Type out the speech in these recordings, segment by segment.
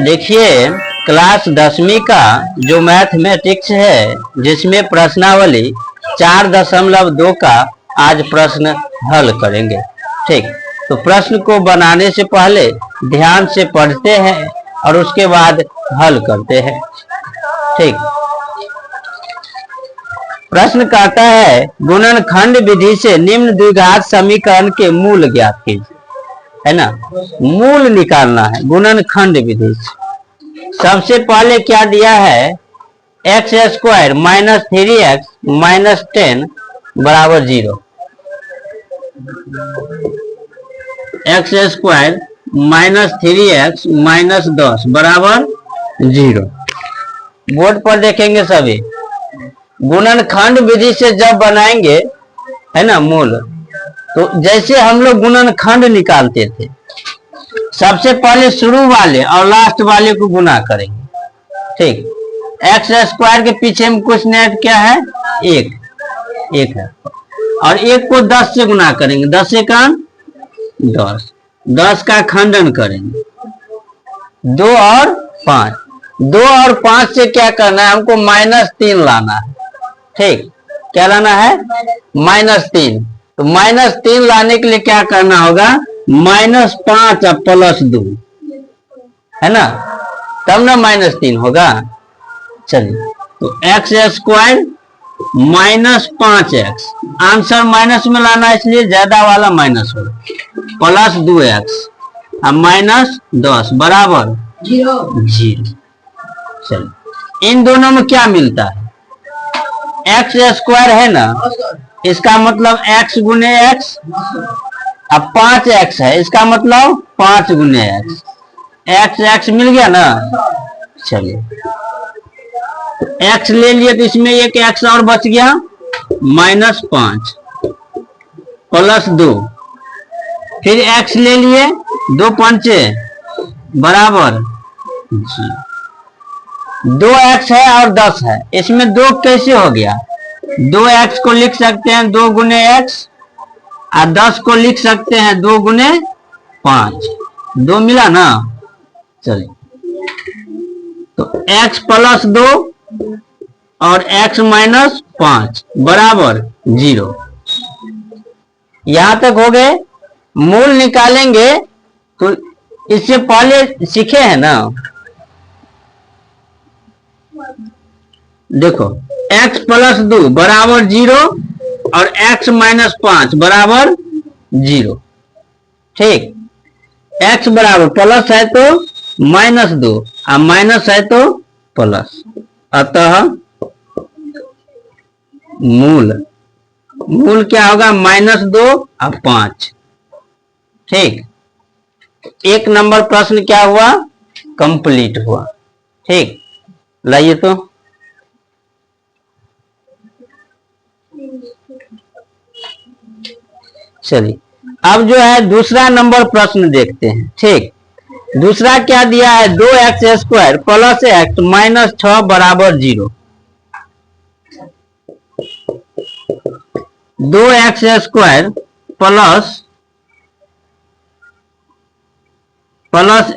देखिए क्लास 10वीं का जो मैथमेटिक्स है जिसमें प्रश्नावली 4.2 का आज प्रश्न हल करेंगे। ठीक, तो प्रश्न को बनाने से पहले ध्यान से पढ़ते हैं और उसके बाद हल करते हैं। ठीक, प्रश्न कहता है गुणनखंड विधि से निम्न द्विघात समीकरण के मूल ज्ञात कीजिए, है ना। मूल निकालना है गुणनखंड विधि से। सबसे पहले क्या दिया है, x square minus 3x minus 10 बराबर 0। X square minus 3x minus 10 बराबर 0। बोर्ड पर देखेंगे सभी। गुणनखंड विधि से जब बनाएंगे, है ना, मूल, तो जैसे हम लोग गुणनखंड निकालते थे, सबसे पहले शुरू वाले और लास्ट वाले को गुना करेंगे। ठीक, एक्स स्क्वायर के पीछे में कुछ नहीं क्या है, एक है, और एक को 10 से गुना करेंगे, 10 एकम 10, 10 का खंडन करेंगे, 2 और 5, 2 और 5 से क्या करना है, हमको -3 लाना है। ठीक, क्या लाना है, -3। तो -3 लाने के लिए क्या करना होगा, -5 और +2, है ना, तब ना -3 होगा। चलिए, तो x square minus 5x, answer minus में लाना है इसलिए ज्यादा वाला माइनस होगा, प्लस 2x और माइनस 10 बराबर 0। चलिए, इन दोनों में क्या मिलता है, एक्स स्क्वायर है ना, इसका मतलब x गुने x, अब 5x है, इसका मतलब 5 गुने x, x मिल गया ना। चलिए, तो x ले लिए तो इसमें एक x और बच गया, -5 प्लस 2, फिर x ले लिए, 2 पंचे बराबर 2x है और 10 है, इसमें 2 कैसे हो गया, 2x को लिख सकते हैं 2 गुने x और 10 को लिख सकते हैं 2 गुने 5, 2 मिला ना। चलिए, तो x प्लस 2 और x माइनस 5 बराबर 0। यहां तक हो गए। मूल निकालेंगे तो इससे पहले सीखे हैं ना, देखो x प्लस 2 बराबर 0 और x माइनस 5 बराबर 0। ठीक, x बराबर प्लस है तो -2 और माइनस है तो प्लस, अतः मूल क्या होगा, -2 और 5। ठीक, 1 नंबर प्रश्न क्या हुआ, कंप्लीट हुआ। ठीक, लाइए तो चलिए, अब जो है दूसरा नंबर प्रश्न देखते हैं। ठीक, दूसरा क्या दिया है, 2x square plus x minus 6 बराबर 0। 2x square plus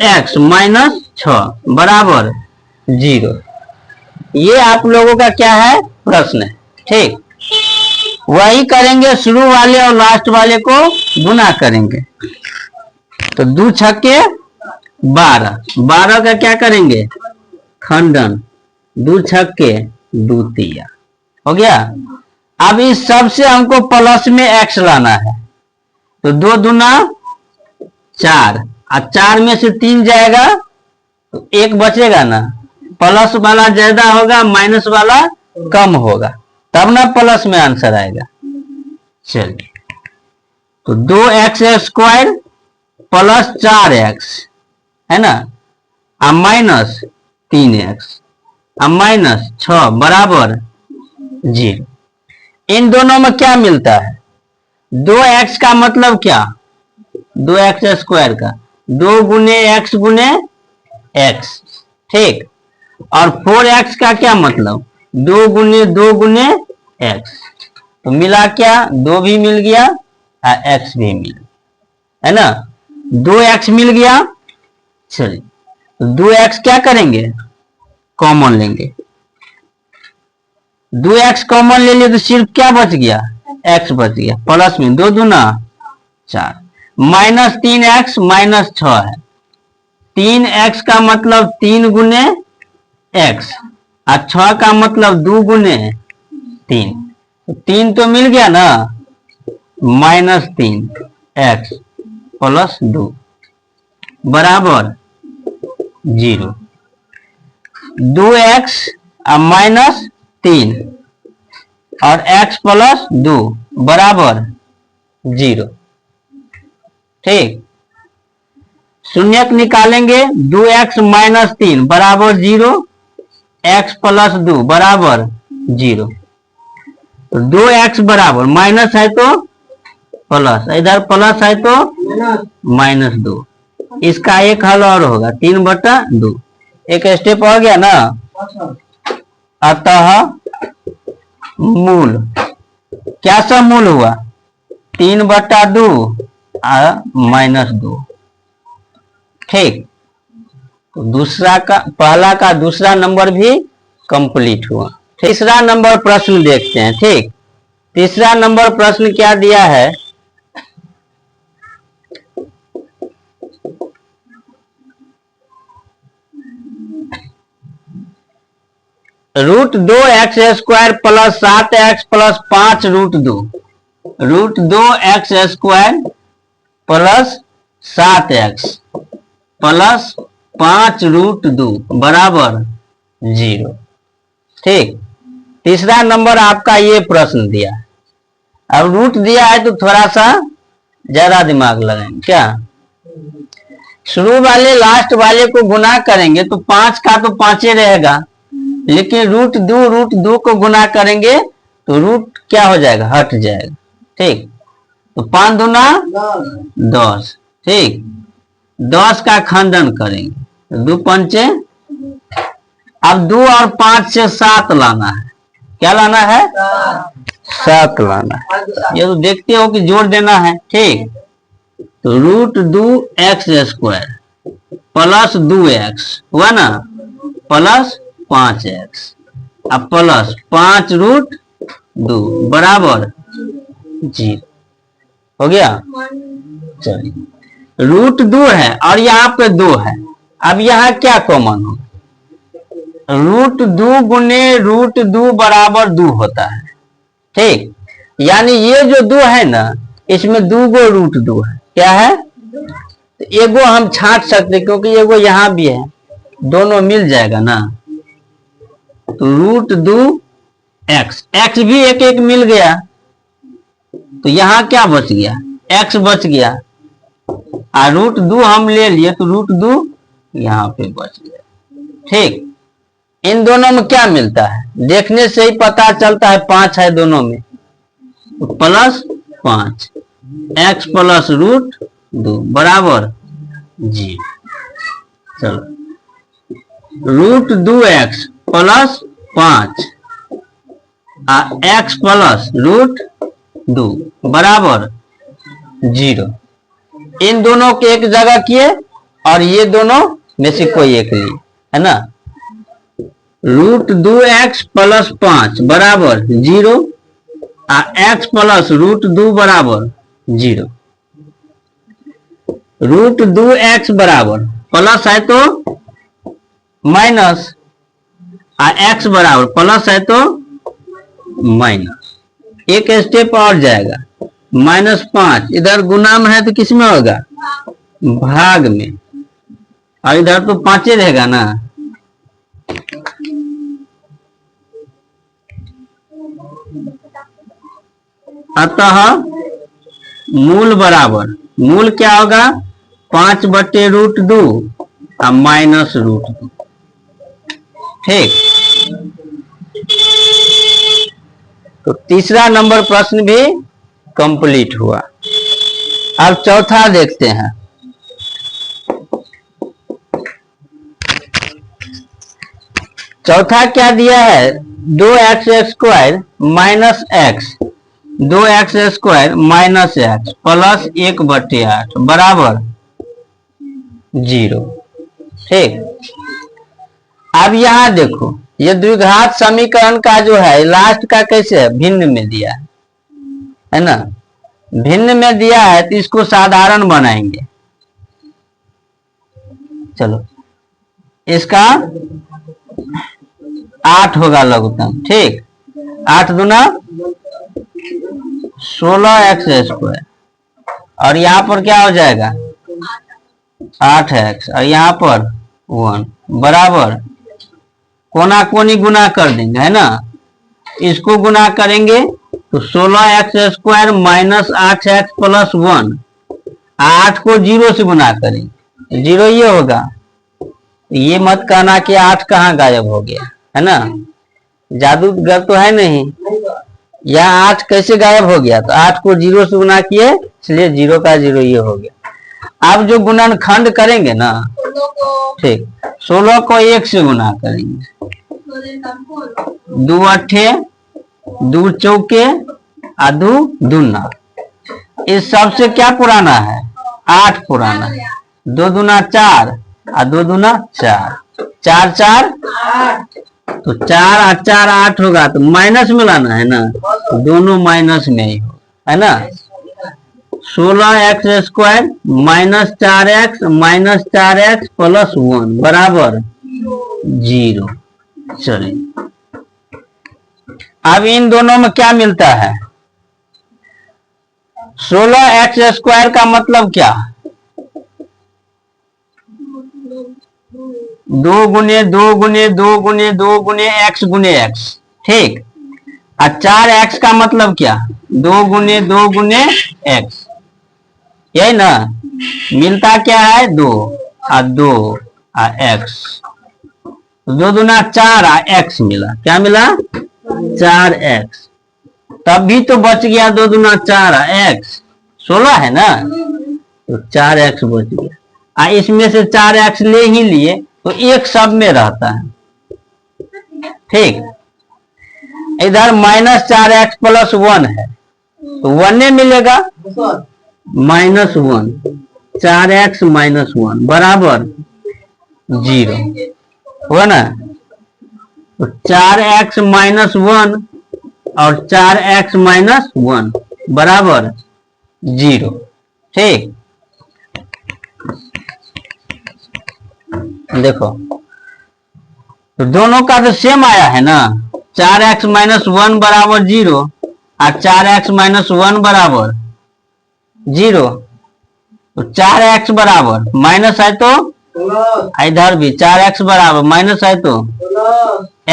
x minus 6 बराबर 0। ये आप लोगों का क्या है, प्रश्न है। ठीक, वही करेंगे, शुरू वाले और लास्ट वाले को गुना करेंगे। तो 2 छक्के 12, 12 का क्या करेंगे, खंडन, 2 छक्के 2 तिया, हो गया। अब इस सब से हमको प्लस में x लाना है, तो 2 दूना 4 और 4 में से 3 जाएगा तो 1 बचेगा ना, प्लस वाला ज्यादा होगा माइनस वाला कम होगा, तब ना प्लस में आंसर आएगा। चलिए, तो 2x स्क्वायर प्लस 4x, है ना, और माइनस 3x और माइनस 6 बराबर 0। इन दोनों में क्या मिलता है, 2x का मतलब क्या, 2x स्क्वायर का 2 गुने x गुने x। ठीक, और 4x का क्या मतलब, 2 गुने x, तो मिला क्या, 2 भी मिल गया और x भी मिल गया, है ना, 2x मिल गया। चलिए, 2x क्या करेंगे, कॉमन लेंगे। 2x कॉमन ले लिए तो सिर्फ क्या बच गया, x बच गया, प्लस में 2 दूना 4, माइनस 3x माइनस 6 है। 3x का मतलब 3 गुने x और 6 का मतलब 2 गुने 3, 3 तो मिल गया ना, माइनस 3x प्लस 2 बराबर 0। 2x माइनस 3 और x प्लस 2 बराबर 0। ठीक, शून्यक निकालेंगे, 2x माइनस 3 बराबर 0, x प्लस 2 बराबर 0। तो 2x बराबर, माइनस है तो प्लस, इधर प्लस है तो माइनस 2। इसका एक हल और होगा, 3/2, एक स्टेप हो गया ना। अतः मूल क्या सा मूल हुआ, 3/2 माइनस 2। ठीक, तो दूसरा का, पहला का दूसरा नंबर भी कंप्लीट हुआ। तीसरा नंबर प्रश्न देखते हैं। ठीक, तीसरा नंबर प्रश्न क्या दिया है, √2x² plus 7x plus 5 √2, √2x² plus 7x plus 5 √2 बराबर 0। ठीक, तीसरा नंबर आपका ये प्रश्न दिया है। अब रूट दिया है तो थोड़ा सा ज्यादा दिमाग लगाएंगे। क्या, शुरू वाले लास्ट वाले को गुना करेंगे तो 5 का तो 5 ही रहेगा, लेकिन √2 को गुना करेंगे तो रूट क्या हो जाएगा, हट जाएगा। ठीक, तो 5 दूना 10। ठीक, 10 का खंडन करेंगे, 2 पंचे, अब 2 और 5 से 7 लाना है। क्या लाना है, 7 लाना है। ये तो देखते हो कि जोड़ देना है। ठीक, तो √2x² प्लस 2x हुआ ना, प्लस 5x अब प्लस 5 √2 बराबर 0 हो गया। चलिए, √2 है और यहाँ पे 2 है। अब यहाँ क्या कॉमन हो, √2 गुने √2 बराबर 2 होता है। ठीक, यानी ये जो 2 है ना, इसमें 2 गो √2 है। क्या है, तो एगो हम छांट सकते क्योंकि एगो यहाँ भी है, दोनों मिल जाएगा ना। तो √2x, x भी एक एक मिल गया, तो यहाँ क्या बच गया, x बच गया, और √2 हम ले लिए तो √2 यहाँ पे बच गया। ठीक, इन दोनों में क्या मिलता है, देखने से ही पता चलता है 5 है दोनों में, तो प्लस 5, x प्लस √2 बराबर 0। चलो, √2x प्लस 5 x प्लस √2 बराबर 0। इन दोनों के एक जगह किए और ये दोनों में से कोई एक लिए, है ना। √2x प्लस 5 बराबर 0 x प्लस √2 बराबर 0। √2x बराबर प्लस है तो माइनस, x बराबर प्लस है तो माइनस, एक स्टेप और जाएगा, -5 इधर गुना में है तो किस में होगा, भाग में, और इधर तो 5 रहेगा ना। अतः मूल बराबर, मूल क्या होगा, 5/√2 और माइनस √2। ठीक, तो तीसरा नंबर प्रश्न भी कंप्लीट हुआ। अब चौथा देखते हैं। चौथा क्या दिया है, 2x² minus x, 2x² minus x plus 1/8 बराबर 0। ठीक। अब यहाँ देखो, ये द्विघात समीकरण का जो है लास्ट का कैसे है, भिन्न में दिया है ना, भिन्न में दिया है तो इसको साधारण बनाएंगे। चलो, इसका 8 होगा लघुत्तम, ठीक। 8 दूना 16x², और यहाँ पर क्या हो जाएगा 8x, और यहाँ पर 1 बराबर कोना कोनी गुना कर देंगे, है ना। इसको गुना करेंगे तो 16x² माइनस 8x प्लस 1, 8 को 0 से गुना करेंगे, 0 ये होगा। ये मत कहना कि 8 कहाँ गायब हो गया, है ना, जादूगर तो है नहीं। यह 8 कैसे गायब हो गया, तो 8 को 0 से गुना किए, इसलिए 0 का 0 ये हो गया। अब जो गुणनखंड करेंगे ना, ठीक, 16 को 1 से गुना करेंगे, 2 8 2 चौके 2 दूना, इस सबसे क्या पुराना है 8 पुराना, 2 दूना 4 और 2 दूना 4, 4 4 तो 4 और 4 8 होगा, तो माइनस में लाना है ना, दोनों माइनस में ही होगा, है ना। 16x² minus 4x minus 4x plus 1 बराबर 0। चलिए, अब इन दोनों में क्या मिलता है, 16x² का मतलब क्या, 2 गुने 2 गुने 2 गुने 2 गुने x, ठीक। और 4x का मतलब क्या, 2 गुने 2 गुने x, यही ना। मिलता क्या है 2 और 2 और x, 2 दूना 4 और x मिला, क्या मिला 4x, तब भी तो बच गया 2 दूना 4 और x 16 है ना, तो 4x बच गया। इसमें से 4x ले ही लिए तो एक सब में रहता है, ठीक। इधर माइनस 4x प्लस 1 है, तो 1 ने मिलेगा, -1, 4x माइनस 1 बराबर 0 हुआ ना। तो 4x माइनस 1 और 4x माइनस 1 बराबर 0, ठीक। देखो, तो दोनों का तो सेम आया है ना, 4x माइनस 1 बराबर 0 और 4x माइनस 1 बराबर 0, तो 4x बराबर माइनस है तो इधर भी 4x बराबर माइनस है तो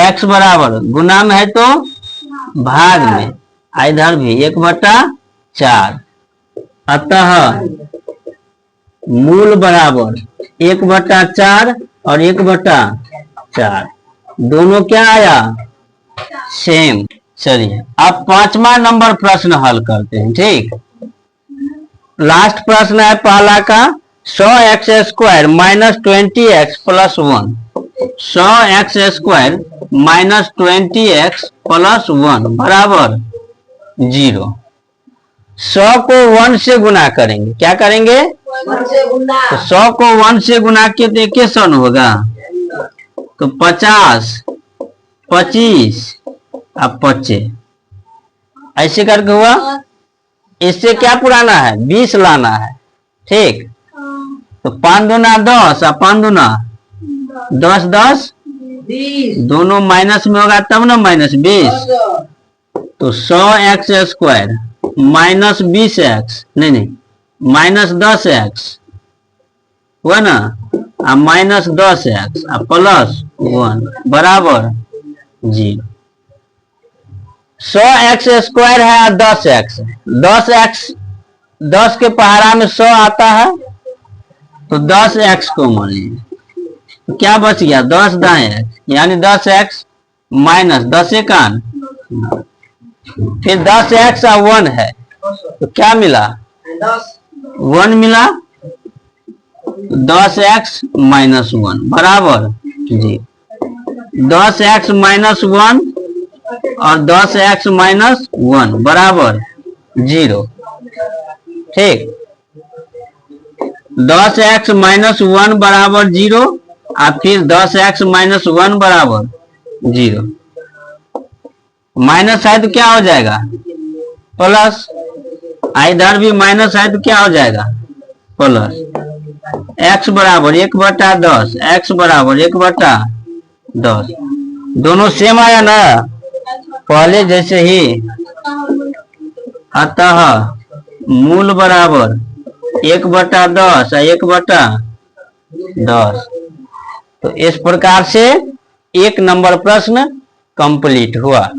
x बराबर गुना में है तो भाग में, इधर भी 1/4, अतः मूल बराबर 1/4 और 1/4, दोनों क्या आया सेम। चलिए, अब 5वां नंबर प्रश्न हल करते हैं, ठीक। लास्ट प्रश्न है पहला का, 100x² minus 20x plus 1, 100x² minus 20x plus 1 बराबर 0। 100 को 1 से गुना करेंगे, क्या करेंगे 1 से गुना, तो 100 को 1 से गुना किए तो इक्वेशन होगा, तो 50 25 अब 25 ऐसे करके हुआ। इससे क्या पुराना है 20 लाना है, ठीक। तो 5 दूना 10 और 5 दूना 10 10 20, दोनों माइनस में होगा तब ना -20, तो 100x² माइनस 20x नहीं माइनस 10x हुआ ना, माइनस 10x प्लस 1 बराबर 0। 100x² है और 10x है, 10x 10 के पहाड़ा में 100 आता है, तो 10x को मान लीजिए, तो क्या बच गया 10 दाएं x, यानी 10x माइनस 10 1, फिर 10x और 1 है, तो क्या मिला 1 मिला, 10x माइनस 1 बराबर 0। 10x माइनस 1 और 10x माइनस 1 बराबर 0, ठीक। 10x माइनस 1 बराबर 0 और फिर 10x माइनस 1 बराबर 0। माइनस है तो क्या हो जाएगा प्लस, इधर भी माइनस है तो क्या हो जाएगा प्लस। x बराबर 1/10, x बराबर 1/10, दोनों सेम आया ना पहले जैसे ही। अतः मूल बराबर 1/10 और 1/10। तो इस प्रकार से 1 नंबर प्रश्न कंप्लीट हुआ।